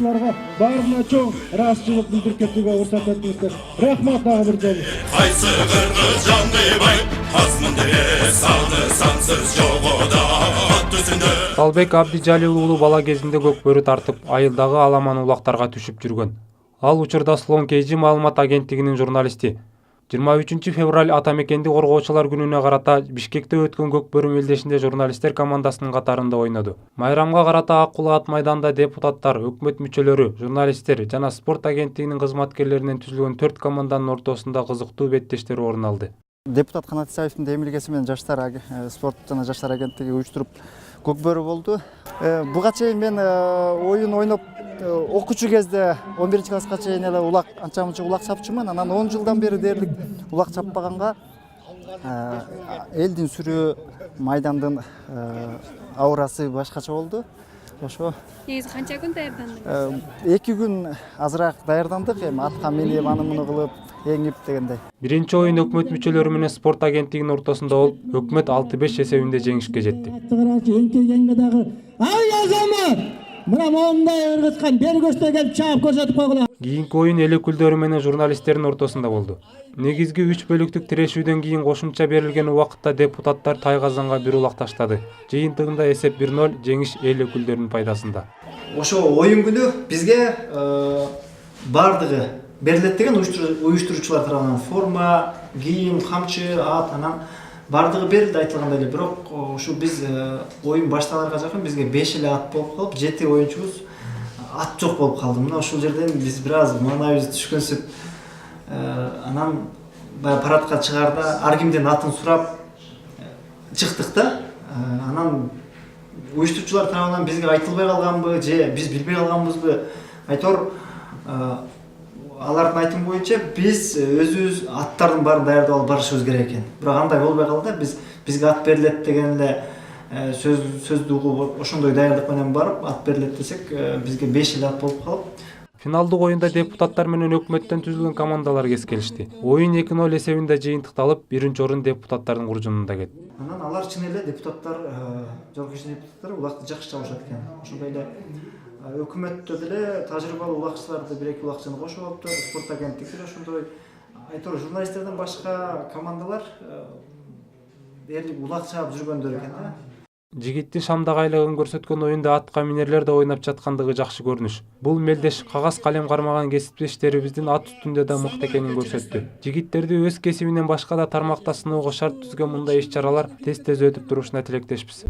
катнашкандарга баарына чоң ыраазычылык билдирип кетүүгө уруксат этиңиздер. Рахмат дагы бир жолу. Кайсы кыргыз жандыбай азмын деле саны сансыз жогода ат үстүндө. Талбек Абдижалил уулу бала кезинде көкбөрү тартып, айылдагы аламан улактарга түшүп жүргөн. Ал учурда Слон KG маалымат агенттигинин журналисти. 23 февраль Атамекенди коргоочулар күнүнө карата Бишкекте өткөн көкбөрү мелдешинде журналисттер командасынын катарында ойноду. Майрамга карата Аккула ат майданда депутаттар, өкмөт мүчөлөрү, журналисттер жана спорт агенттигинин кызматкерлеринен түзүлгөн 4 команданын ортосунда кызыктуу беттештер орун алды. Депутат Канат Исаевдин демилгеси менен жаштар спорт жана жаштар агенттиги уюштуруп көкбөрү болду. Буга чейин мен оюн ойноп окуучу кезде 11-класска чейин эле анча мынча улак чапчумун. Анан 10 жылдан бери дээрлик улак чаппаганга элдин сүрөө, майдандын аурасы башкача болду. Ошо негизи канча күн даярдандыңыз? 2 күн азыраак даярдандык, эми атка минип аны муну кылып эңип дегендей. Биринчи оюн өкмөт мүчөлөрү менен спорт агенттигинин ортосунда болуп, өкмөт 6-5 эсебинде жеңишке жетти. Ай азамат! Мына мондай ыргыткан бер көчтө келип чаап көрсөтүп койгула. Кийинки оюн эл өкүлдөрү менен журналисттердин ортосунда болду. Негизги 3 бөлүктүк тирешүүдөн кийин кошумча берилген убакытта депутаттар тайгазанга бир улак таштады. Жыйынтыгында эсеп 1-0 жеңиш эл өкүлдөрүнүн пайдасында. Ошо оюн күнү бизге бардыгы берилет деген уюштуруучулар тарабынан форма, кийим, камчы, ат, анан бардыгы берилди айтылгандай эле. Бирок ушу биз оюн башталарга жакын бизге 5 эле ат болуп калып, 7 оюнчубуз ат жок болуп калды. Мына ушул жерден биз бир аз маанайыбыз түшкөнсүп, анан баягы парадка чыгаарда ар кимден атын сурап чыктык да. Анан уюштуруучулар тарабынан бизге айтылбай калганбы же биз билбей калганбызбы? Айтор алардын айтымы боюнча биз өзүбүз аттардын баарын даярдап алып барышыбыз керек экен. Бирок андай болбой калды. Бизге ат берилет деген эле сөздү угуп ошондой даярдык менен барып ат берилет десек, бизге 5 эле ат болуп калып. Финалдык оюнда депутаттар менен өкмөттөн түзүлгөн командалар кескилишти. Оюн 2-0 эсебинде жыйынтыкталып, биринчи орун депутаттардын куржунунда кетти. Анан алар чын эле депутаттар, жогорку депутаттар улакты жакшы чабышат экен. Ошондой эле өкмөттө деле тажрыйбалуу улакчыларды 1-2 улакчыны кошуп алыптыр, спорт агенттиги ошондой. Айтор журналисттерден башка командалар дээрлик улак чаап жүргөндөр экен да. Жигиттин шамдагы айлыгын көрсөткөн оюнда атка минерлер да ойноп жаткандыгы жакшы көрүнүш. Бул мелдеш кагаз калем кармаган кесиптештерибиздин ат үстүндө да мыкты экенин көрсөттү. Жигиттерди өз кесибинен башка да тармакта сыноого шарт түзгөн мындай иш-чаралар тез өтүп турушуна тилектешпиз.